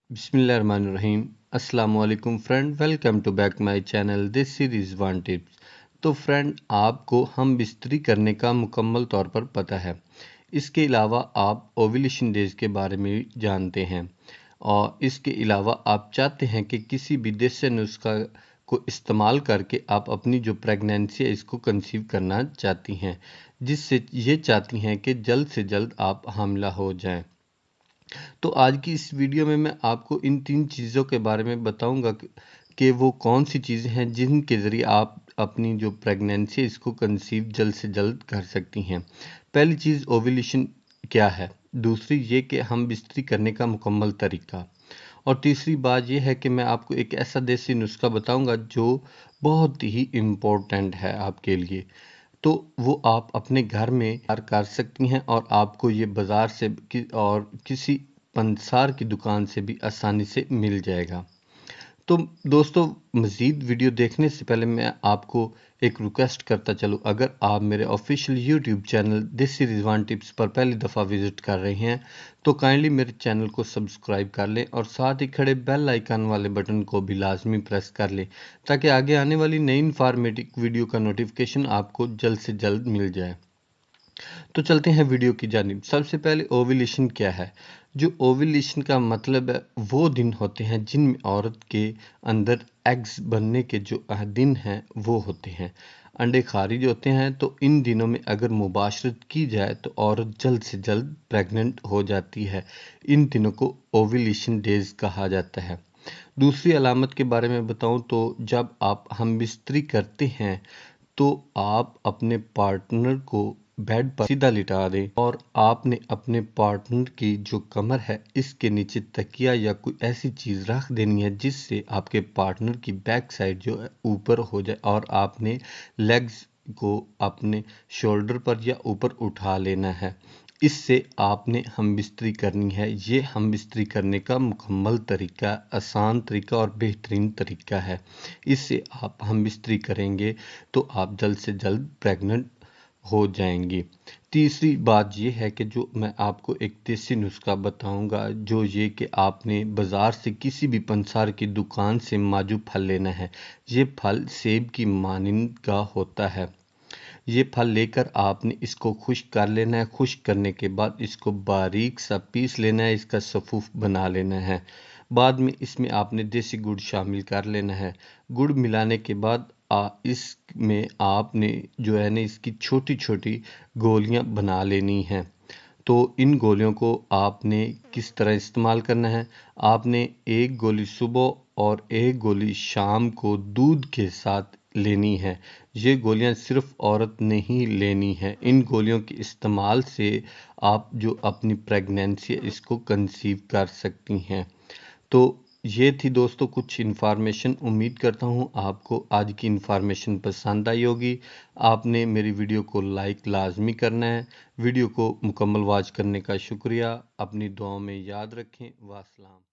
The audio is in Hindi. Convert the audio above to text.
बिस्मिल्लाहिर्रहमानिर्रहीम। अस्सलाम वालेकुम friend, welcome to back my channel this series one tips. तो फ्रेंड, आपको हम बिस्तरी करने का मुकम्मल तौर पर पता है। इसके अलावा आप ओव्यूलेशन डेज के बारे में भी जानते हैं और इसके अलावा आप चाहते हैं कि किसी भी देसी नुस्खा को इस्तेमाल करके आप अपनी जो प्रेगनेंसी है इसको कंसीव करना चाहती हैं, जिससे ये चाहती हैं कि जल्द से जल्द आप हामिला हो जाएं। तो आज की इस वीडियो में मैं आपको इन 3 चीज़ों के बारे में बताऊंगा कि वो कौन सी चीज़ें हैं जिनके ज़रिए आप अपनी जो प्रेगनेंसी है इसको कंसीव जल्द से जल्द कर सकती हैं। पहली चीज़ ओव्यूलेशन क्या है, दूसरी ये कि हम बिस्तरी करने का मुकम्मल तरीका, और तीसरी बात यह है कि मैं आपको एक ऐसा देसी नुस्खा बताऊंगा जो बहुत ही इम्पोर्टेंट है आपके लिए। तो वो आप अपने घर में तैयार कर सकती हैं और आपको ये बाज़ार से और किसी पंसार की दुकान से भी आसानी से मिल जाएगा। तो दोस्तों, मज़ीद वीडियो देखने से पहले मैं आपको एक रिक्वेस्ट करता चलूँ, अगर आप मेरे official YouTube channel this series one tips पर पहली दफ़ा विज़िट कर रहे हैं तो काइंडली मेरे चैनल को सब्सक्राइब कर लें और साथ ही खड़े बेल आइकन वाले बटन को भी लाजमी प्रेस कर लें, ताकि आगे आने वाली नई इन्फॉर्मेटिव वीडियो का नोटिफिकेशन आपको जल्द से जल्द मिल जाए। तो चलते हैं वीडियो की जानिब। सबसे पहले ओव्यूलेशन क्या है। जो ओव्यूलेशन का मतलब है, वो दिन होते हैं जिनमें औरत के अंदर एग्स बनने के जो दिन हैं वो होते हैं, अंडे खारिज होते हैं। तो इन दिनों में अगर मुबाशरत की जाए तो औरत जल्द से जल्द प्रेग्नेंट हो जाती है। इन दिनों को ओव्यूलेशन डेज कहा जाता है। दूसरी अलामत के बारे में बताऊं तो जब आप हम बिस्तरी करते हैं तो आप अपने पार्टनर को बेड पर सीधा लिटा दें और आपने अपने पार्टनर की जो कमर है इसके नीचे तकिया या कोई ऐसी चीज़ रख देनी है जिससे आपके पार्टनर की बैक साइड जो है ऊपर हो जाए, और आपने लेग्स को अपने शोल्डर पर या ऊपर उठा लेना है। इससे आपने हम बिस्तरी करनी है। ये हम बिस्तरी करने का मुकम्मल तरीका, आसान तरीका और बेहतरीन तरीका है। इससे आप हम बिस्तरी करेंगे तो आप जल्द से जल्द प्रेग्नेंट हो जाएंगी। तीसरी बात ये है कि जो मैं आपको एक देसी नुस्खा बताऊंगा, जो ये कि आपने बाज़ार से किसी भी पंसार की दुकान से माजू फल लेना है। ये फल सेब की मानिंद का होता है। ये फल लेकर आपने इसको खुश्क कर लेना है। खुश्क करने के बाद इसको बारीक सा पीस लेना है, इसका सफ़ूफ बना लेना है। बाद में इसमें आपने देसी गुड़ शामिल कर लेना है। गुड़ मिलाने के बाद इसमें आपने जो है ना इसकी छोटी छोटी गोलियां बना लेनी हैं। तो इन गोलियों को आपने किस तरह इस्तेमाल करना है, आपने एक गोली सुबह और एक गोली शाम को दूध के साथ लेनी है। ये गोलियां सिर्फ औरत ने ही लेनी है। इन गोलियों के इस्तेमाल से आप जो अपनी प्रेगनेंसी है इसको कंसीव कर सकती हैं। तो ये थी दोस्तों कुछ इन्फॉर्मेशन। उम्मीद करता हूँ आपको आज की इन्फॉर्मेशन पसंद आई होगी। आपने मेरी वीडियो को लाइक लाजमी करना है। वीडियो को मुकम्मल वॉच करने का शुक्रिया। अपनी दुआओं में याद रखें। वासलाम।